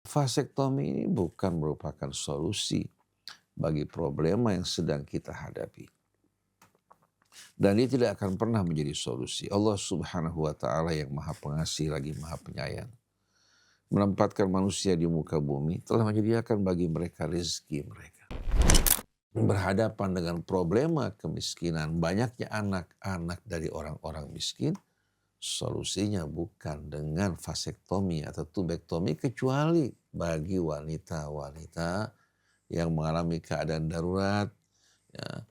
Vasektomi ini bukan merupakan solusi bagi problema yang sedang kita hadapi. Dan dia tidak akan pernah menjadi solusi. Allah Subhanahu wa Ta'ala yang Maha Pengasih lagi Maha Penyayang, menempatkan manusia di muka bumi, telah menyediakan bagi mereka rezeki mereka. Berhadapan dengan problema kemiskinan, banyaknya anak-anak dari orang-orang miskin, solusinya bukan dengan vasektomi atau tubektomi, kecuali bagi wanita-wanita yang mengalami keadaan darurat, ya,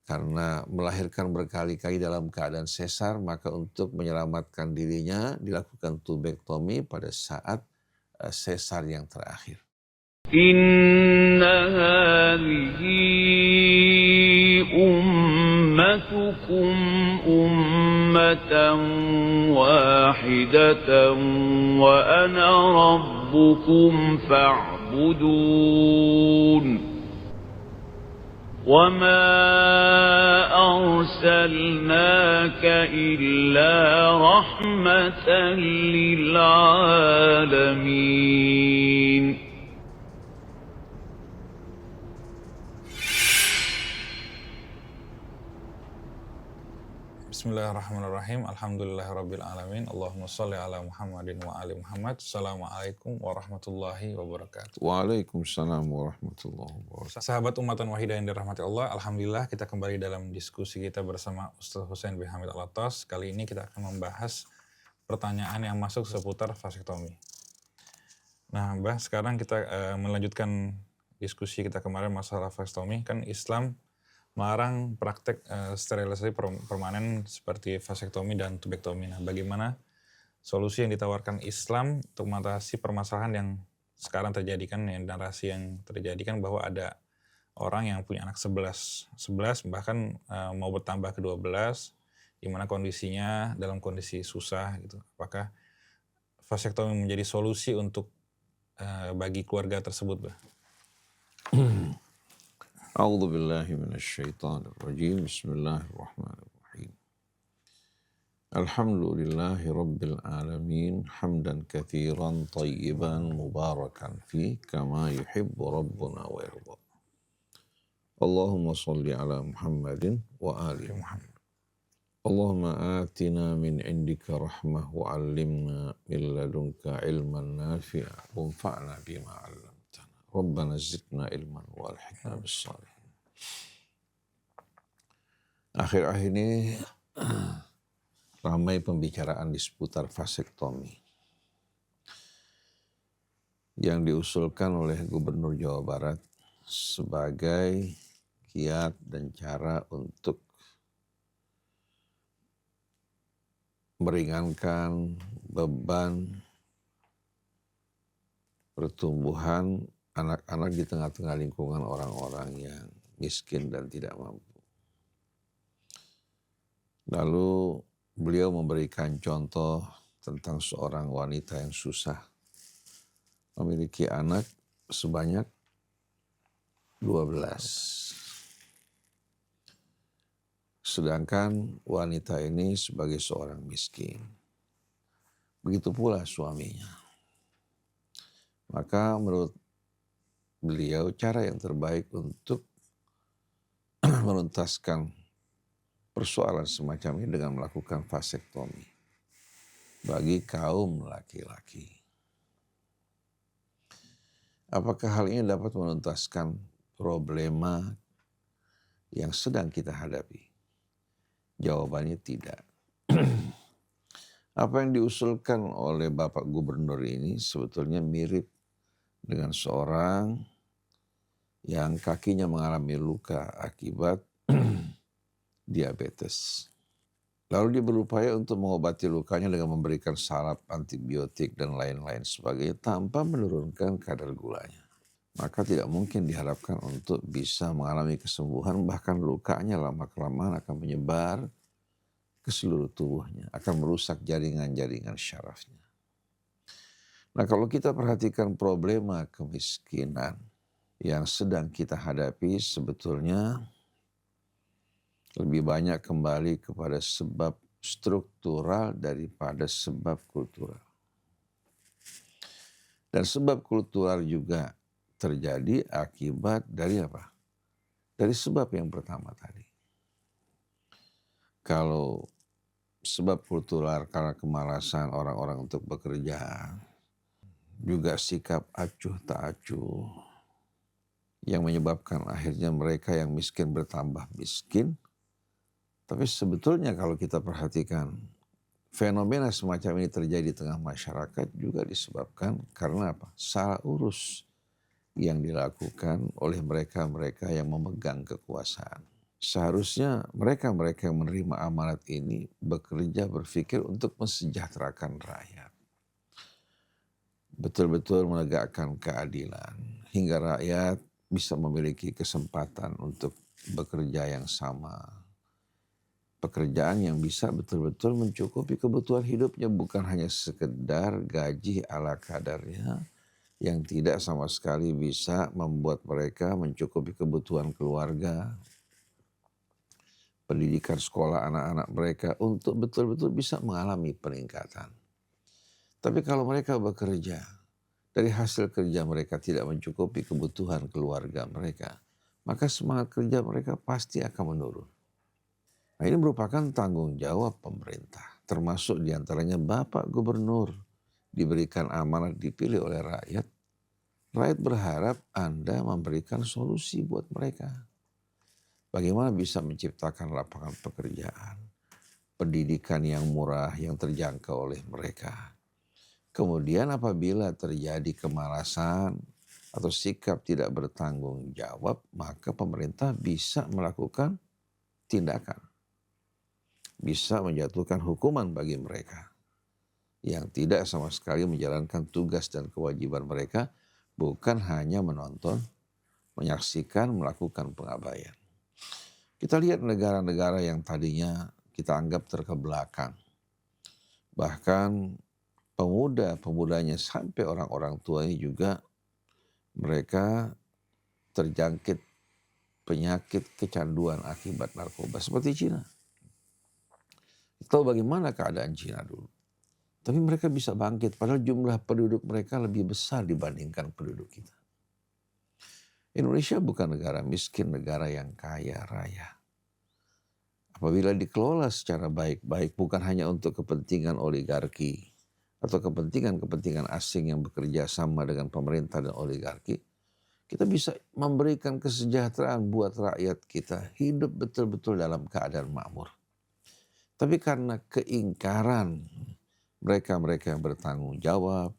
karena melahirkan berkali-kali dalam keadaan sesar, maka untuk menyelamatkan dirinya dilakukan tubektomi pada saat sesar yang terakhir. Inna hadhihi ummatukum ummatan wahidatan wa ana rabbukum fa'budun. وَمَا أَرْسَلْنَاكَ إِلَّا رَحْمَةً لِلْعَالَمِينَ. Bismillahirrahmanirrahim. Alhamdulillahirrabbilalamin. Allahumma sholli ala Muhammadin wa ali Muhammad. Assalamualaikum warahmatullahi wabarakatuh. Waalaikumsalam warahmatullahi wabarakatuh. Sahabat Ummatan Wahidah yang dirahmati Allah, Alhamdulillah kita kembali dalam diskusi kita bersama Ustaz Hussein bin Hamid Alatas. Kali ini kita akan membahas pertanyaan yang masuk seputar vasektomi. Nah, Mbah, sekarang kita melanjutkan diskusi kita kemarin masalah vasektomi. Kan Islam melarang praktek sterilisasi permanen seperti vasektomi dan tubektomi. Nah, bagaimana solusi yang ditawarkan Islam untuk mengatasi permasalahan yang sekarang terjadi, kan, yang narasi yang terjadi kan bahwa ada orang yang punya anak 11 bahkan mau bertambah ke 12, di mana kondisinya dalam kondisi susah gitu. Apakah vasektomi menjadi solusi untuk bagi keluarga tersebut, Mbah? A'udzu billahi minasyaitonir rajim. Bismillahirrahmanirrahim. Alhamdulillahi rabbil alamin, hamdan katsiran thayyiban mubarakan fi kama yuhibbu rabbuna wa yarda. Allahumma shalli ala Muhammadin wa ali Muhammad. Allahumma atina min indika rahmah wa 'allimna min ladunka ilman nafi'a wa anfa'na bima 'allamtana. Rabbana zidna ilman wa alhiqna bis shalihin. Akhir-akhir ini ramai pembicaraan di seputar vasektomi yang diusulkan oleh Gubernur Jawa Barat sebagai kiat dan cara untuk meringankan beban pertumbuhan anak-anak di tengah-tengah lingkungan orang-orang yang miskin dan tidak mampu. Lalu beliau memberikan contoh tentang seorang wanita yang susah memiliki anak sebanyak 12. Sedangkan wanita ini sebagai seorang miskin. Begitu pula suaminya. Maka menurut beliau cara yang terbaik untuk menuntaskan persoalan semacam ini dengan melakukan vasektomi bagi kaum laki-laki. Apakah hal ini dapat menuntaskan problema yang sedang kita hadapi? Jawabannya tidak. Apa yang diusulkan oleh Bapak Gubernur ini sebetulnya mirip dengan seorang yang kakinya mengalami luka akibat diabetes. Lalu dia berupaya untuk mengobati lukanya dengan memberikan salep antibiotik dan lain-lain sebagainya tanpa menurunkan kadar gulanya. Maka tidak mungkin diharapkan untuk bisa mengalami kesembuhan, bahkan lukanya lama-kelamaan akan menyebar ke seluruh tubuhnya, akan merusak jaringan-jaringan syarafnya. Nah, kalau kita perhatikan problema kemiskinan yang sedang kita hadapi sebetulnya lebih banyak kembali kepada sebab struktural daripada sebab kultural. Dan sebab kultural juga terjadi akibat dari apa? Dari sebab yang pertama tadi. Kalau sebab kultural karena kemalasan orang-orang untuk bekerja, juga sikap acuh tak acuh yang menyebabkan akhirnya mereka yang miskin bertambah miskin. Tapi sebetulnya kalau kita perhatikan, fenomena semacam ini terjadi di tengah masyarakat juga disebabkan karena apa? Salah urus yang dilakukan oleh mereka-mereka yang memegang kekuasaan. Seharusnya mereka-mereka yang menerima amanat ini bekerja berpikir untuk mensejahterakan rakyat. Betul-betul menegakkan keadilan hingga rakyat bisa memiliki kesempatan untuk bekerja yang sama. Pekerjaan yang bisa betul-betul mencukupi kebutuhan hidupnya, bukan hanya sekedar gaji ala kadarnya yang tidak sama sekali bisa membuat mereka mencukupi kebutuhan keluarga, pendidikan sekolah anak-anak mereka untuk betul-betul bisa mengalami peningkatan. Tapi kalau mereka bekerja, dari hasil kerja mereka tidak mencukupi kebutuhan keluarga mereka, maka semangat kerja mereka pasti akan menurun. Nah, ini merupakan tanggung jawab pemerintah, termasuk diantaranya Bapak Gubernur, diberikan amanat dipilih oleh rakyat. Rakyat berharap Anda memberikan solusi buat mereka. Bagaimana bisa menciptakan lapangan pekerjaan, pendidikan yang murah yang terjangkau oleh mereka. Kemudian apabila terjadi kemalasan atau sikap tidak bertanggung jawab, maka pemerintah bisa melakukan tindakan. Bisa menjatuhkan hukuman bagi mereka yang tidak sama sekali menjalankan tugas dan kewajiban mereka, bukan hanya menonton, menyaksikan, melakukan pengabaian. Kita lihat negara-negara yang tadinya kita anggap terkebelakang. Bahkan pemuda-pemudanya sampai orang-orang tuanya juga mereka terjangkit penyakit kecanduan akibat narkoba seperti Cina. Tahu bagaimana keadaan Cina dulu. Tapi mereka bisa bangkit padahal jumlah penduduk mereka lebih besar dibandingkan penduduk kita. Indonesia bukan negara miskin, negara yang kaya raya. Apabila dikelola secara baik-baik, bukan hanya untuk kepentingan oligarki atau kepentingan-kepentingan asing yang bekerja sama dengan pemerintah dan oligarki, kita bisa memberikan kesejahteraan buat rakyat kita hidup betul-betul dalam keadaan makmur. Tapi karena keingkaran mereka-mereka yang bertanggung jawab,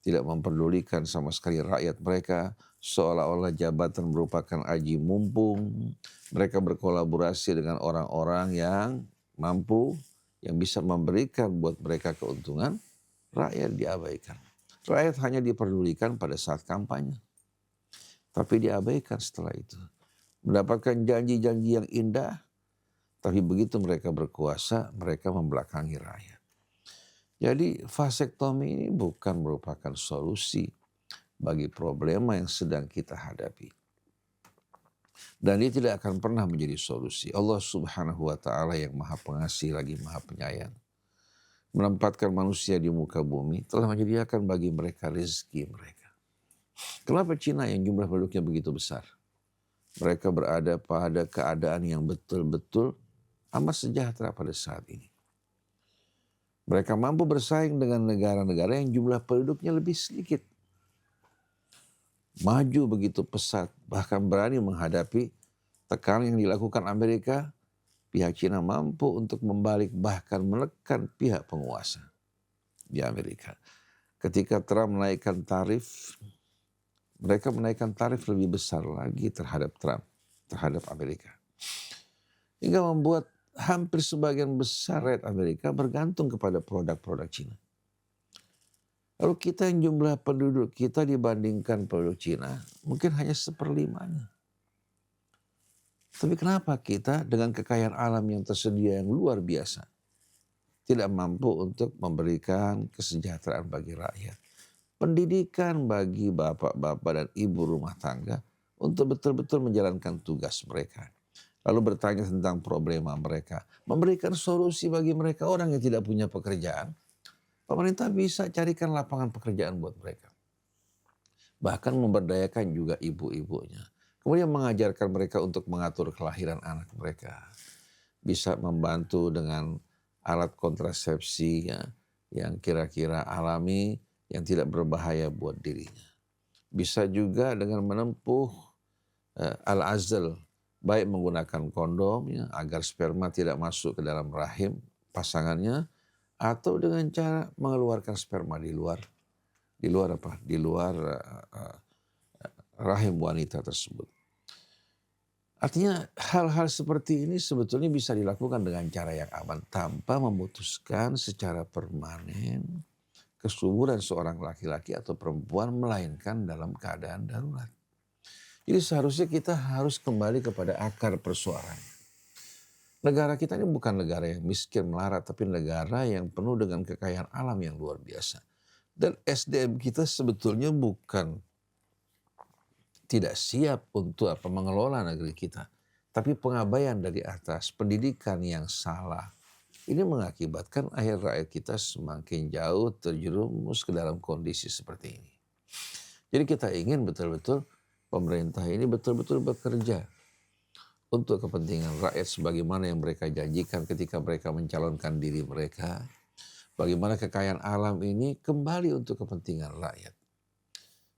tidak memperdulikan sama sekali rakyat mereka, seolah-olah jabatan merupakan aji mumpung. Mereka berkolaborasi dengan orang-orang yang mampu, yang bisa memberikan buat mereka keuntungan, rakyat diabaikan. Rakyat hanya diperdulikan pada saat kampanye, tapi diabaikan setelah itu. Mendapatkan janji-janji yang indah, tapi begitu mereka berkuasa, mereka membelakangi rakyat. Jadi vasektomi ini bukan merupakan solusi bagi problema yang sedang kita hadapi. Dan dia tidak akan pernah menjadi solusi. Allah Subhanahu wa Ta'ala yang Maha Pengasih lagi Maha Penyayang, menempatkan manusia di muka bumi, telah menyediakan bagi mereka rezeki mereka. Kenapa Cina yang jumlah penduduknya begitu besar? Mereka berada pada keadaan yang betul-betul amat sejahtera pada saat ini. Mereka mampu bersaing dengan negara-negara yang jumlah penduduknya lebih sedikit. Maju begitu pesat, bahkan berani menghadapi tekanan yang dilakukan Amerika. Pihak Cina mampu untuk membalik bahkan menekan pihak penguasa di Amerika. Ketika Trump menaikkan tarif, mereka menaikkan tarif lebih besar lagi terhadap Trump, terhadap Amerika. Hingga membuat hampir sebagian besar rakyat Amerika bergantung kepada produk-produk Cina. Lalu kita yang jumlah penduduk kita dibandingkan penduduk Cina mungkin hanya 1/5. Tapi kenapa kita dengan kekayaan alam yang tersedia yang luar biasa tidak mampu untuk memberikan kesejahteraan bagi rakyat, pendidikan bagi bapak-bapak dan ibu rumah tangga untuk betul-betul menjalankan tugas mereka. Lalu bertanya tentang problema mereka, memberikan solusi bagi mereka orang yang tidak punya pekerjaan. Pemerintah bisa carikan lapangan pekerjaan buat mereka. bahkan memberdayakan juga ibu-ibunya. Kemudian mengajarkan mereka untuk mengatur kelahiran anak mereka. Bisa membantu dengan alat kontrasepsi ya, yang kira-kira alami, yang tidak berbahaya buat dirinya. Bisa juga dengan menempuh al-azl, baik menggunakan kondom ya, agar sperma tidak masuk ke dalam rahim pasangannya, atau dengan cara mengeluarkan sperma di luar apa? Di luar rahim wanita tersebut. Artinya hal-hal seperti ini sebetulnya bisa dilakukan dengan cara yang aman tanpa memutuskan secara permanen kesuburan seorang laki-laki atau perempuan melainkan dalam keadaan darurat. Jadi seharusnya kita harus kembali kepada akar persoalan. Negara kita ini bukan negara yang miskin melarat, tapi negara yang penuh dengan kekayaan alam yang luar biasa. Dan SDM kita sebetulnya bukan tidak siap untuk mengelola negeri kita. Tapi pengabaian dari atas, pendidikan yang salah, ini mengakibatkan akhir rakyat kita semakin jauh terjerumus ke dalam kondisi seperti ini. Jadi kita ingin betul-betul pemerintah ini betul-betul bekerja untuk kepentingan rakyat sebagaimana yang mereka janjikan ketika mereka mencalonkan diri mereka. Bagaimana kekayaan alam ini kembali untuk kepentingan rakyat.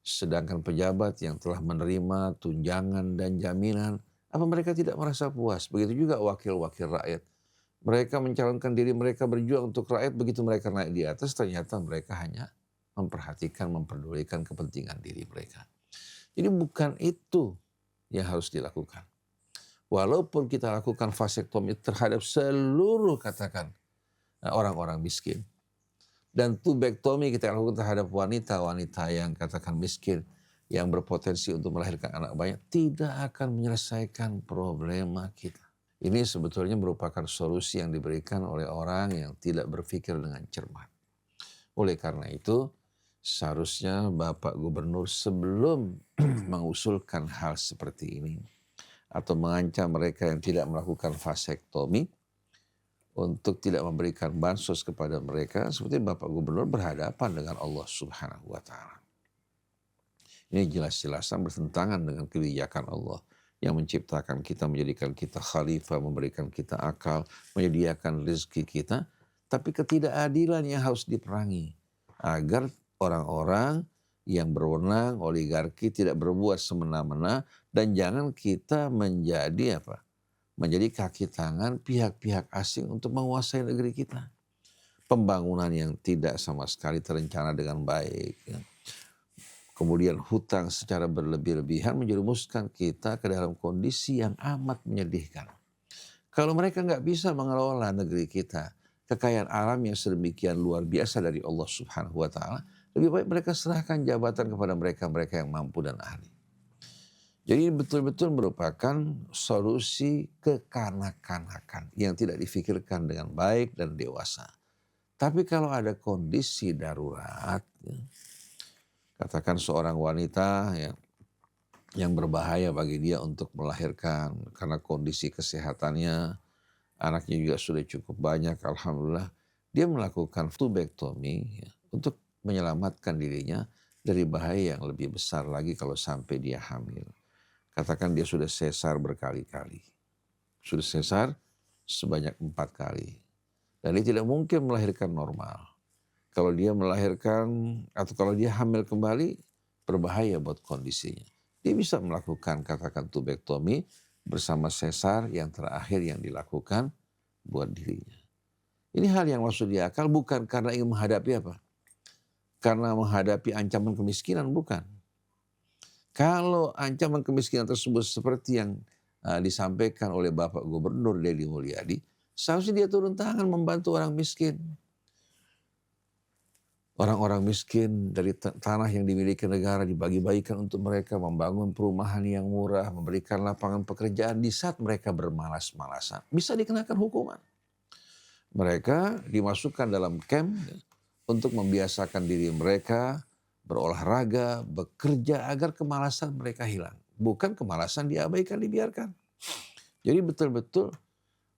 Sedangkan pejabat yang telah menerima tunjangan dan jaminan, apa mereka tidak merasa puas? Begitu juga wakil-wakil rakyat. Mereka mencalonkan diri mereka berjuang untuk rakyat, begitu mereka naik di atas ternyata mereka hanya memperhatikan, memperdulikan kepentingan diri mereka. Jadi bukan itu yang harus dilakukan. Walaupun kita lakukan vasektomi terhadap seluruh katakan orang-orang miskin. Dan tubektomi kita lakukan terhadap wanita-wanita yang katakan miskin, yang berpotensi untuk melahirkan anak banyak, tidak akan menyelesaikan problema kita. Ini sebetulnya merupakan solusi yang diberikan oleh orang yang tidak berpikir dengan cermat. Oleh karena itu, seharusnya Bapak Gubernur sebelum mengusulkan hal seperti ini, atau mengancam mereka yang tidak melakukan vasektomi, untuk tidak memberikan bansos kepada mereka, seperti Bapak Gubernur berhadapan dengan Allah Subhanahu wa Ta'ala. Ini jelas-jelasan bertentangan dengan kebijakan Allah yang menciptakan kita, menjadikan kita khalifah, memberikan kita akal, menyediakan rezeki kita, tapi ketidakadilan yang harus diperangi agar orang-orang yang berwenang, oligarki tidak berbuat semena-mena, dan jangan kita menjadi menjadi kaki tangan pihak-pihak asing untuk menguasai negeri kita. Pembangunan yang tidak sama sekali terencana dengan baik. Ya. Kemudian hutang secara berlebih-lebihan menjerumuskan kita ke dalam kondisi yang amat menyedihkan. Kalau mereka nggak bisa mengelola negeri kita, kekayaan alam yang sedemikian luar biasa dari Allah Subhanahu wa Ta'ala, lebih baik mereka serahkan jabatan kepada mereka-mereka yang mampu dan ahli. Jadi betul-betul merupakan solusi kekanak-kanakan yang tidak difikirkan dengan baik dan dewasa. Tapi kalau ada kondisi darurat, ya, katakan seorang wanita yang berbahaya bagi dia untuk melahirkan karena kondisi kesehatannya, anaknya juga sudah cukup banyak, alhamdulillah, dia melakukan tubektomi ya, untuk menyelamatkan dirinya dari bahaya yang lebih besar lagi kalau sampai dia hamil. Katakan dia sudah sesar berkali-kali. Sudah sesar sebanyak 4 kali. Dan dia tidak mungkin melahirkan normal. Kalau dia melahirkan atau kalau dia hamil kembali, berbahaya buat kondisinya. Dia bisa melakukan katakan tubektomi bersama sesar yang terakhir yang dilakukan buat dirinya. Ini hal yang masuk di akal bukan karena ingin menghadapi apa? Karena menghadapi ancaman kemiskinan, bukan. Kalau ancaman kemiskinan tersebut seperti yang disampaikan oleh Bapak Gubernur Deddy Mulyadi, seharusnya dia turun tangan membantu orang miskin. Orang-orang miskin dari tanah yang dimiliki negara dibagi-bagikan untuk mereka membangun perumahan yang murah, memberikan lapangan pekerjaan di saat mereka bermalas-malasan. Bisa dikenakan hukuman. Mereka dimasukkan dalam camp untuk membiasakan diri mereka berolahraga, bekerja agar kemalasan mereka hilang. Bukan kemalasan diabaikan, dibiarkan. Jadi betul-betul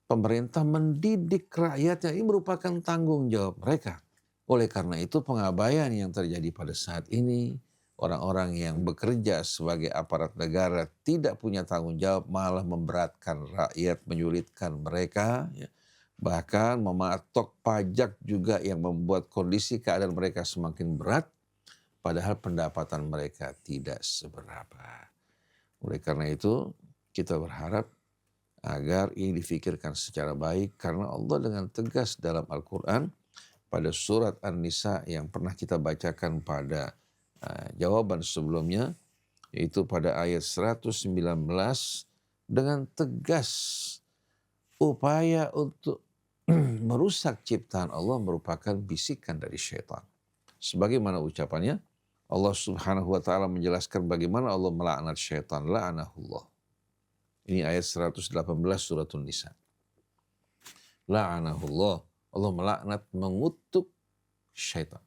pemerintah mendidik rakyatnya, ini merupakan tanggung jawab mereka. Oleh karena itu pengabaian yang terjadi pada saat ini orang-orang yang bekerja sebagai aparat negara tidak punya tanggung jawab, malah memberatkan rakyat, menyulitkan mereka, ya. Bahkan mematok pajak juga yang membuat kondisi keadaan mereka semakin berat, padahal pendapatan mereka tidak seberapa. Oleh karena itu, kita berharap agar ini difikirkan secara baik, karena Allah dengan tegas dalam Al-Quran pada surat An-Nisa yang pernah kita bacakan pada jawaban sebelumnya, yaitu pada ayat 119, dengan tegas upaya untuk merusak ciptaan Allah merupakan bisikan dari syaitan. Sebagaimana ucapannya, Allah Subhanahu wa taala menjelaskan bagaimana Allah melaknat syaitan, la'anahullah. Ini ayat 118 surat An-Nisa. La'anahullah. Allah melaknat, mengutuk syaitan.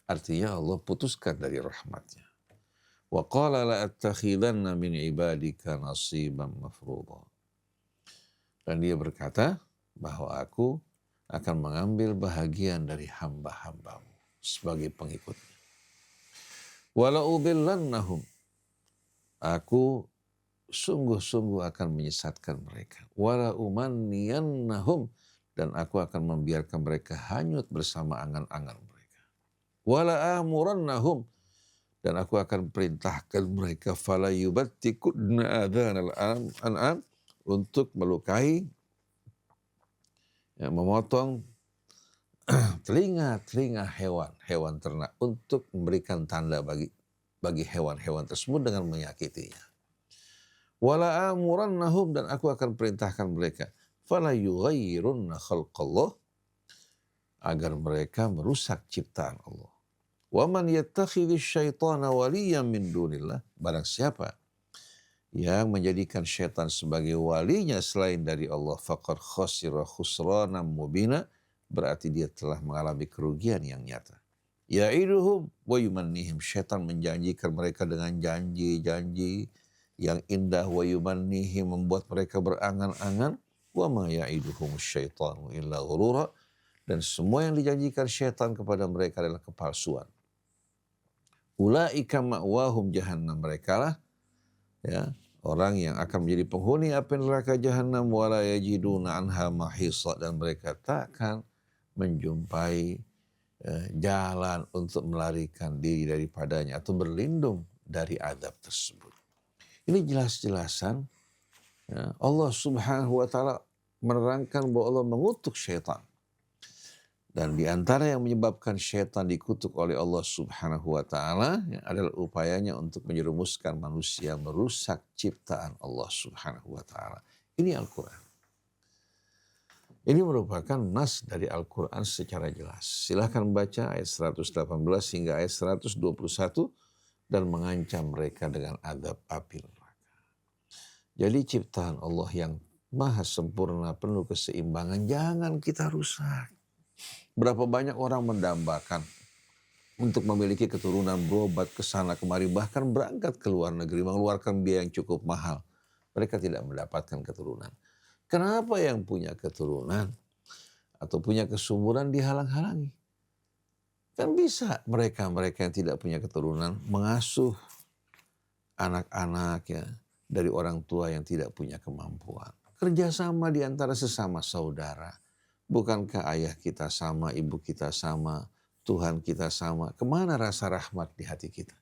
Artinya Allah putuskan dari rahmatnya. Wa qala la'attakhidanna min ibadika nasiban mafruḍa. Dan dia berkata bahwa aku akan mengambil bahagian dari hamba-hambamu sebagai pengikutnya. Wala udillannahum. Aku sungguh-sungguh akan menyesatkan mereka. Wala umanniyannahum. Dan aku akan membiarkan mereka hanyut bersama angan-angan mereka. Wala amurannahum. Dan aku akan perintahkan mereka fala yubattikudna adhanal an'am, untuk melukai, ya, memotong telinga hewan ternak, untuk memberikan tanda bagi hewan-hewan tersebut dengan menyakitinya. Wala amurannahum, dan aku akan perintahkan mereka fala yughayyirunna khalqallah, agar mereka merusak ciptaan Allah. Wa man yattakhidhish syaitana waliyan min dunillah, barang siapa yang menjadikan syaitan sebagai walinya selain dari Allah, faqad khasira khusranan mubina, berarti dia telah mengalami kerugian yang nyata. Ya'iduhum wa yumannihim, syaitan menjanjikan mereka dengan janji-janji yang indah, wa yumannihim, membuat mereka berangan-angan, wa ma ya'iduhum syaitanu illa ghurura, dan semua yang dijanjikan syaitan kepada mereka adalah kepalsuan. Ulaika ma'wahum jahannam, mereka lah, ya, orang yang akan menjadi penghuni api neraka jahannam, wala yajiduna anha mahisa, dan mereka tak akan menjumpai jalan untuk melarikan diri daripadanya atau berlindung dari azab tersebut. Ini jelas-jelasan, ya, Allah Subhanahu wa taala menerangkan bahwa Allah mengutuk syaitan. Dan di antara yang menyebabkan syaitan dikutuk oleh Allah Subhanahu wa taala, ya, adalah upayanya untuk menjerumuskan manusia, merusak ciptaan Allah Subhanahu wa taala. Ini Al-Qur'an. Ini merupakan nas dari Al-Quran secara jelas. Silahkan baca ayat 118 hingga ayat 121 dan mengancam mereka dengan azab api neraka. Jadi ciptaan Allah yang maha sempurna, penuh keseimbangan, jangan kita rusak. Berapa banyak orang mendambakan untuk memiliki keturunan, berobat ke sana kemari, bahkan berangkat ke luar negeri, mengeluarkan biaya yang cukup mahal. Mereka tidak mendapatkan keturunan. Kenapa yang punya keturunan atau punya kesumuran dihalang-halangi? Kan bisa mereka yang tidak punya keturunan mengasuh anak-anak, ya, dari orang tua yang tidak punya kemampuan. Kerjasama di antara sesama saudara. Bukankah ayah kita sama, ibu kita sama, Tuhan kita sama? Kemana rasa rahmat di hati kita?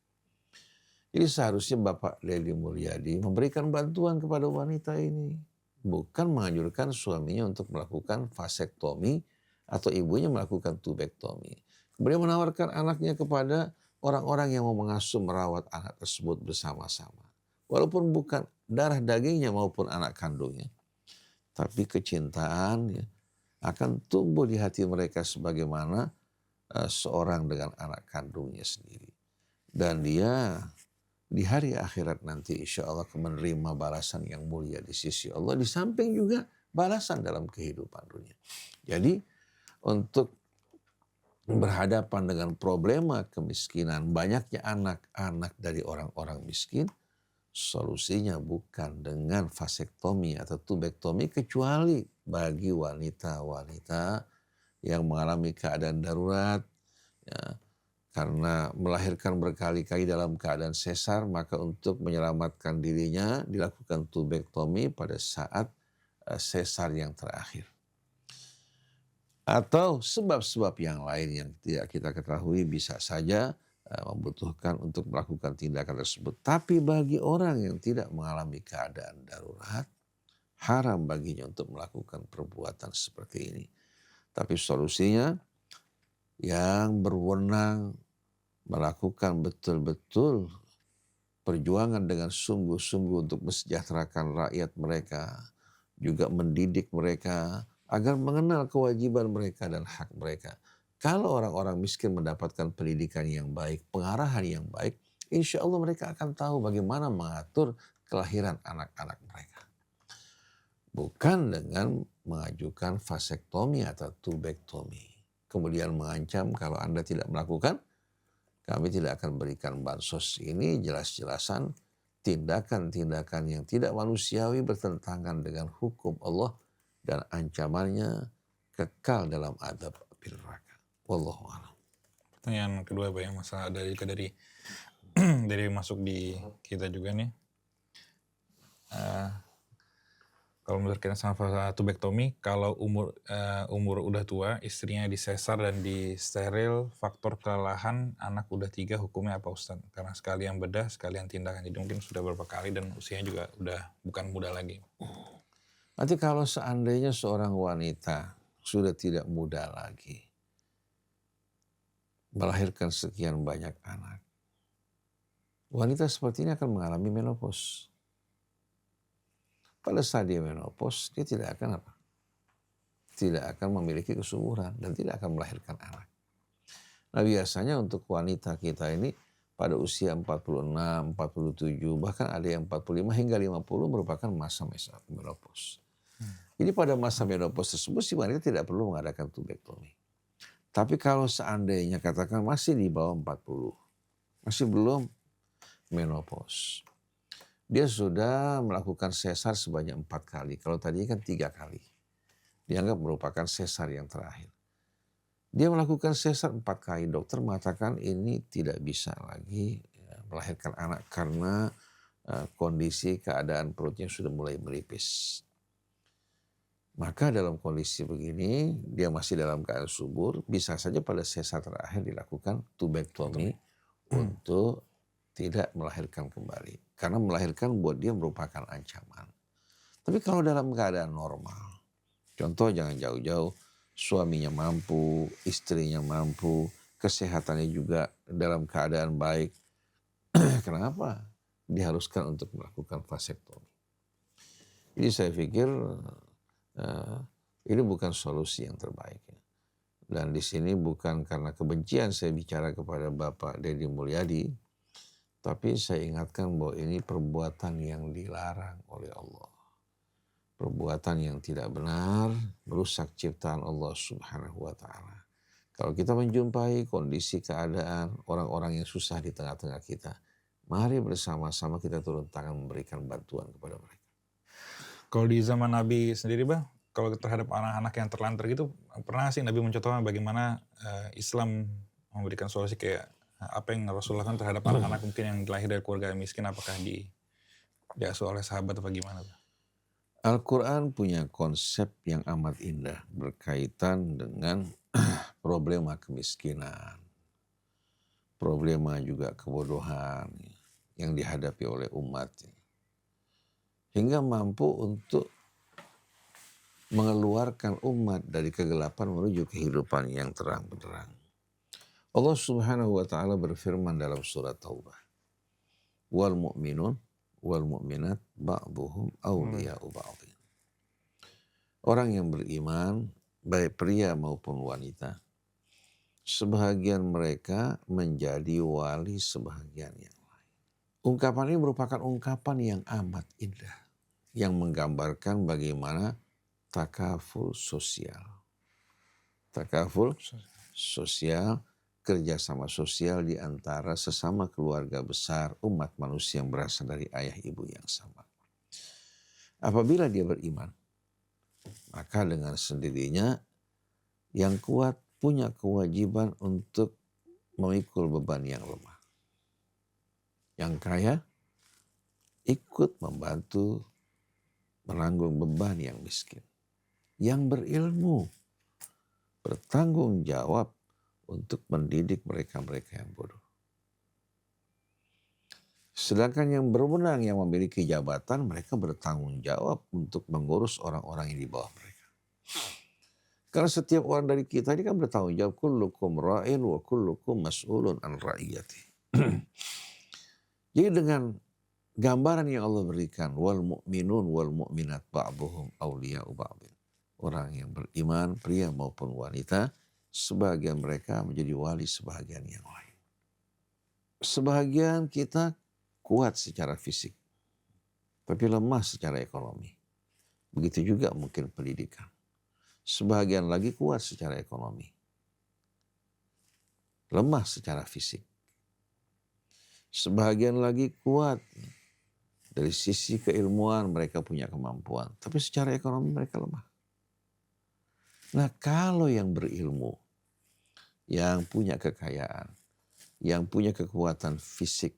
Jadi seharusnya Bapak Lely Mulyadi memberikan bantuan kepada wanita ini. Bukan menganjurkan suaminya untuk melakukan vasektomi atau ibunya melakukan tubektomi. Kemudian menawarkan anaknya kepada orang-orang yang mau mengasuh, merawat anak tersebut bersama-sama. Walaupun bukan darah dagingnya maupun anak kandungnya. Tapi kecintaan, ya, akan tumbuh di hati mereka sebagaimana seorang dengan anak kandungnya sendiri. Dan dia di hari akhirat nanti insya Allah akan menerima balasan yang mulia di sisi Allah. Di samping juga balasan dalam kehidupan dunia. Jadi untuk berhadapan dengan problema kemiskinan, banyaknya anak-anak dari orang-orang miskin, solusinya bukan dengan vasektomi atau tubektomi, kecuali bagi wanita-wanita yang mengalami keadaan darurat, ya, karena melahirkan berkali-kali dalam keadaan sesar, maka untuk menyelamatkan dirinya dilakukan tubektomi pada saat sesar yang terakhir. Atau sebab-sebab yang lain yang tidak kita ketahui bisa saja membutuhkan untuk melakukan tindakan tersebut. Tapi bagi orang yang tidak mengalami keadaan darurat, haram baginya untuk melakukan perbuatan seperti ini. Tapi solusinya yang berwenang melakukan betul-betul perjuangan dengan sungguh-sungguh untuk mesejahterakan rakyat mereka, juga mendidik mereka agar mengenal kewajiban mereka dan hak mereka. Kalau orang-orang miskin mendapatkan pendidikan yang baik, pengarahan yang baik, insya Allah mereka akan tahu bagaimana mengatur kelahiran anak-anak mereka. Bukan dengan mengajukan vasektomi atau tubektomi. Kemudian mengancam kalau Anda tidak melakukan, kami tidak akan berikan bansos. Ini jelas-jelasan tindakan-tindakan yang tidak manusiawi bertentangan dengan hukum Allah dan ancamannya kekal dalam adab api neraka. Wallahu a'lam. Pertanyaan kedua Pak, yang masalah dari dari masuk di kita juga nih. Kalau menurut kita sama tubektomi, kalau umur udah tua, istrinya disesar dan disteril, faktor kelelahan, anak udah 3, hukumnya apa Ustaz? Karena sekalian bedah, sekalian tindakan. Jadi mungkin sudah berapa kali dan usianya juga udah bukan muda lagi. Nanti kalau seandainya seorang wanita sudah tidak muda lagi, melahirkan sekian banyak anak, wanita seperti ini akan mengalami menopause. Pada saat dia menopause, dia tidak akan apa? Tidak akan memiliki kesuburan dan tidak akan melahirkan anak. Nah biasanya untuk wanita kita ini pada usia 46, 47, bahkan ada yang 45 hingga 50 merupakan masa menopause. Jadi pada masa menopause tersebut si wanita tidak perlu mengadakan tubektomi. Tapi kalau seandainya katakan masih di bawah 40, masih belum menopause, dia sudah melakukan sesar sebanyak 4 kali. Kalau tadinya kan 3 kali. Dianggap merupakan sesar yang terakhir. Dia melakukan sesar 4 kali. Dokter mengatakan ini tidak bisa lagi melahirkan anak karena kondisi keadaan perutnya sudah mulai menipis. Maka dalam kondisi begini, dia masih dalam keadaan subur, bisa saja pada sesar terakhir dilakukan tubektomi untuk tidak melahirkan kembali. Karena melahirkan buat dia merupakan ancaman. Tapi kalau dalam keadaan normal, contoh jangan jauh-jauh, suaminya mampu, istrinya mampu, kesehatannya juga dalam keadaan baik, kenapa diharuskan untuk melakukan vasektomi? Jadi saya pikir ini bukan solusi yang terbaik. Dan di sini bukan karena kebencian saya bicara kepada Bapak Deddy Mulyadi, tapi saya ingatkan bahwa ini perbuatan yang dilarang oleh Allah. Perbuatan yang tidak benar, merusak ciptaan Allah Subhanahu wa ta'ala. Kalau kita menjumpai kondisi keadaan orang-orang yang susah di tengah-tengah kita, mari bersama-sama kita turun tangan memberikan bantuan kepada mereka. Kalau di zaman Nabi sendiri Bang, kalau terhadap anak-anak yang terlantar gitu, pernah sih Nabi mencontohkan bagaimana Islam memberikan solusi kayak apa yang Rasulullah kan terhadap anak-anak mungkin yang lahir dari keluarga miskin, apakah diasuh oleh sahabat atau bagaimana? Al-Quran punya konsep yang amat indah berkaitan dengan problema kemiskinan, problema juga kebodohan yang dihadapi oleh umat, hingga mampu untuk mengeluarkan umat dari kegelapan menuju kehidupan yang terang benderang. Allah Subhanahu wa ta'ala berfirman dalam surat Taubah, wal mu'minun wal mu'minat ba'duhum awliya'u ba'dhin. Orang yang beriman, baik pria maupun wanita, sebahagian mereka menjadi wali sebahagian yang lain. Ungkapan ini merupakan ungkapan yang amat indah, yang menggambarkan bagaimana takaful sosial. Takaful sosial, kerjasama sosial di antara sesama keluarga besar umat manusia yang berasal dari ayah ibu yang sama. Apabila dia beriman, maka dengan sendirinya yang kuat punya kewajiban untuk memikul beban yang lemah. Yang kaya ikut membantu menanggung beban yang miskin. Yang berilmu bertanggung jawab untuk mendidik mereka-mereka yang bodoh. Sedangkan yang berwenang, yang memiliki jabatan, mereka bertanggung jawab untuk mengurus orang-orang yang di bawah mereka. Karena setiap orang dari kita ini kan bertanggung jawab. Kullukum ra'in wa kullukum mas'ulun an ra'iyati. Jadi dengan gambaran yang Allah berikan, wal mu'minun wal mu'minat ba'duhum awliya'u ba'din. Orang yang beriman, pria maupun wanita, sebagian mereka menjadi wali sebagian yang lain. Sebagian kita kuat secara fisik, tapi lemah secara ekonomi. Begitu juga mungkin pendidikan. Sebagian lagi kuat secara ekonomi, lemah secara fisik. Sebagian lagi kuat dari sisi keilmuan, mereka punya kemampuan, tapi secara ekonomi mereka lemah. Nah, kalau yang berilmu, yang punya kekayaan, yang punya kekuatan fisik,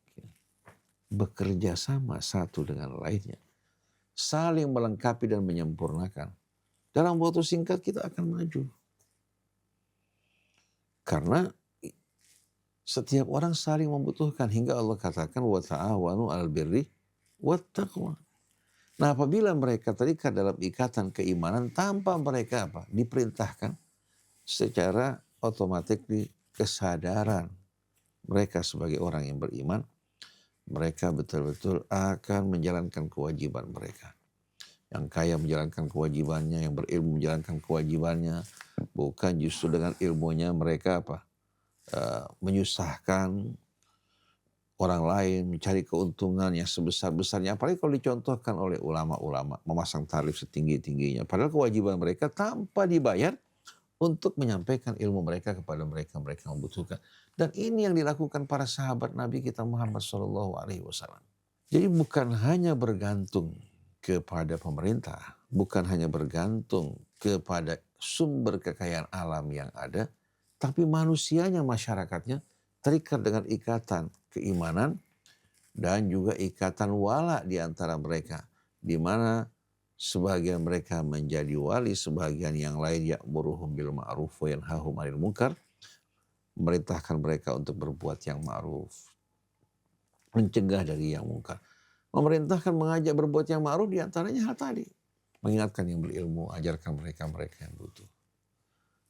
bekerja sama satu dengan lainnya, saling melengkapi dan menyempurnakan, dalam waktu singkat kita akan maju. Karena setiap orang saling membutuhkan, hingga Allah katakan wa ta'awanu 'alal birri wat taqwa. Nah, apabila mereka terikat dalam ikatan keimanan tanpa mereka diperintahkan, secara otomatis kesadaran mereka sebagai orang yang beriman, mereka betul-betul akan menjalankan kewajiban mereka. Yang kaya menjalankan kewajibannya, yang berilmu menjalankan kewajibannya, bukan justru dengan ilmunya mereka menyusahkan orang lain, mencari keuntungan yang sebesar-besarnya. Apalagi kalau dicontohkan oleh ulama-ulama, memasang tarif setinggi-tingginya. Padahal kewajiban mereka tanpa dibayar untuk menyampaikan ilmu mereka kepada mereka-mereka yang membutuhkan. Dan ini yang dilakukan para sahabat Nabi kita Muhammad SAW. Jadi bukan hanya bergantung kepada pemerintah, bukan hanya bergantung kepada sumber kekayaan alam yang ada, tapi manusianya, masyarakatnya terikat dengan ikatan keimanan dan juga ikatan wala di antara mereka, di mana sebagian mereka menjadi wali, sebagian yang lain ya'muruhum bil ma'ruf wa yanhahum 'anil munkar, memerintahkan mereka untuk berbuat yang ma'ruf, mencegah dari yang munkar. Memerintahkan, mengajak berbuat yang ma'ruf, di antaranya hal tadi. Mengingatkan yang berilmu, ajarkan mereka-mereka yang butuh.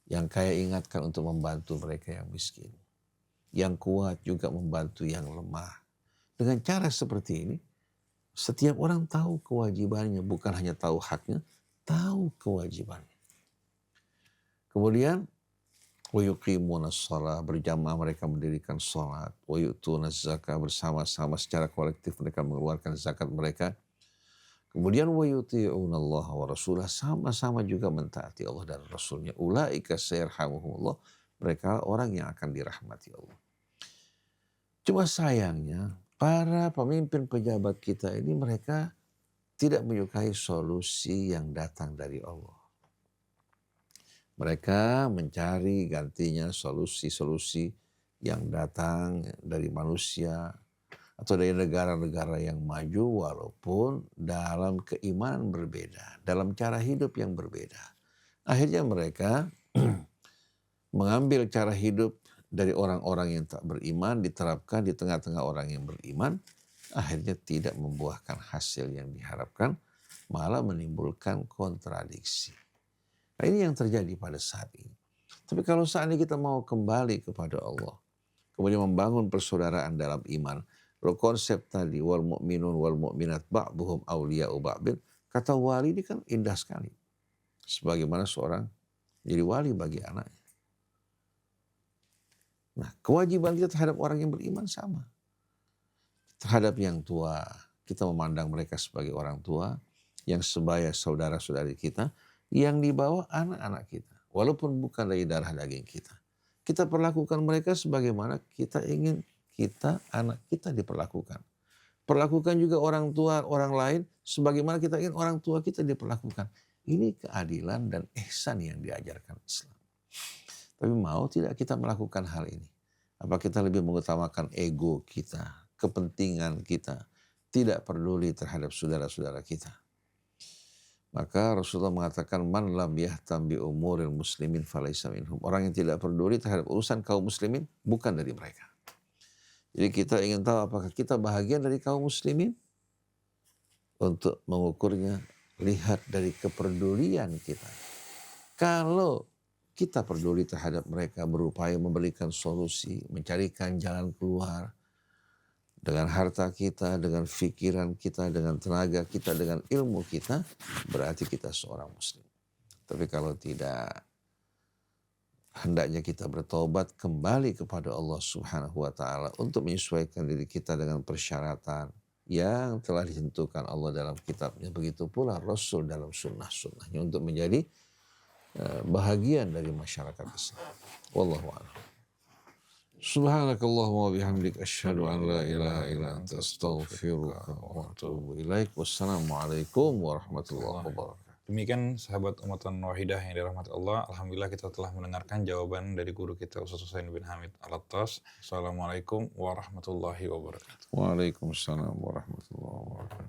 Yang kaya ingatkan untuk membantu mereka yang miskin. Yang kuat juga membantu yang lemah. Dengan cara seperti ini, setiap orang tahu kewajibannya, bukan hanya tahu haknya, tahu kewajibannya. Kemudian, wa yuqimuna shalah, berjamaah mereka mendirikan salat, wa yu'tuna zakah, bersama-sama secara kolektif mereka mengeluarkan zakat mereka. Kemudian wa yuti'una Allah wa rasulah, sama-sama juga mentaati Allah dan Rasulnya. Ulaika sayarhamuhumullah, mereka orang yang akan dirahmati Allah. Cuma sayangnya para pemimpin pejabat kita ini, mereka tidak menyukai solusi yang datang dari Allah. Mereka mencari gantinya solusi-solusi yang datang dari manusia atau dari negara-negara yang maju, walaupun dalam keimanan berbeda, dalam cara hidup yang berbeda. Akhirnya mereka mengambil cara hidup dari orang-orang yang tak beriman, diterapkan di tengah-tengah orang yang beriman, akhirnya tidak membuahkan hasil yang diharapkan, malah menimbulkan kontradiksi. Nah, ini yang terjadi pada saat ini. Tapi kalau saat ini kita mau kembali kepada Allah, kemudian membangun persaudaraan dalam iman, konsep tadi wal mu'minun wal mu'minat ba'duhum awliya'u ba'din, kata wali ini kan indah sekali. Sebagaimana seorang jadi wali bagi anaknya. Nah, kewajiban kita terhadap orang yang beriman sama. Terhadap yang tua, kita memandang mereka sebagai orang tua, yang sebaya saudara-saudari kita, yang di bawah anak-anak kita, walaupun bukan dari darah daging kita. Kita perlakukan mereka sebagaimana kita ingin anak kita diperlakukan. Perlakukan juga orang tua orang lain sebagaimana kita ingin orang tua kita diperlakukan. Ini keadilan dan ihsan yang diajarkan Islam. Tapi mau tidak kita melakukan hal ini? Apa kita lebih mengutamakan ego kita, kepentingan kita, tidak peduli terhadap saudara-saudara kita. Maka Rasulullah mengatakan, man lam yahtam bi umuril muslimin falaysa minhum. Orang yang tidak peduli terhadap urusan kaum muslimin bukan dari mereka. Jadi kita ingin tahu apakah kita bahagian dari kaum muslimin? Untuk mengukurnya, lihat dari kepedulian kita. Kalau kita peduli terhadap mereka, berupaya memberikan solusi, mencarikan jalan keluar, dengan harta kita, dengan pikiran kita, dengan tenaga kita, dengan ilmu kita, berarti kita seorang muslim. Tapi kalau tidak, hendaknya kita bertobat kembali kepada Allah Subhanahu wa taala untuk menyesuaikan diri kita dengan persyaratan yang telah ditentukan Allah dalam kitabnya. Begitu pula Rasul dalam sunnah-sunnahnya untuk menjadi bahagian dari masyarakat Islam. Wallahu a'lam. Subhanakallahumma wa bihamdik asyhadu an la ilaha illa anta astaghfiruka wa atubu ilaik. Wassalamualaikum warahmatullahi wabarakatuh. Demikian sahabat Ummatan Wahidah yang dirahmati Allah. Alhamdulillah kita telah mendengarkan jawaban dari guru kita Ustaz Husain bin Hamid Al-Attas. Assalamualaikum warahmatullahi wabarakatuh. Waalaikumsalam warahmatullahi wabarakatuh.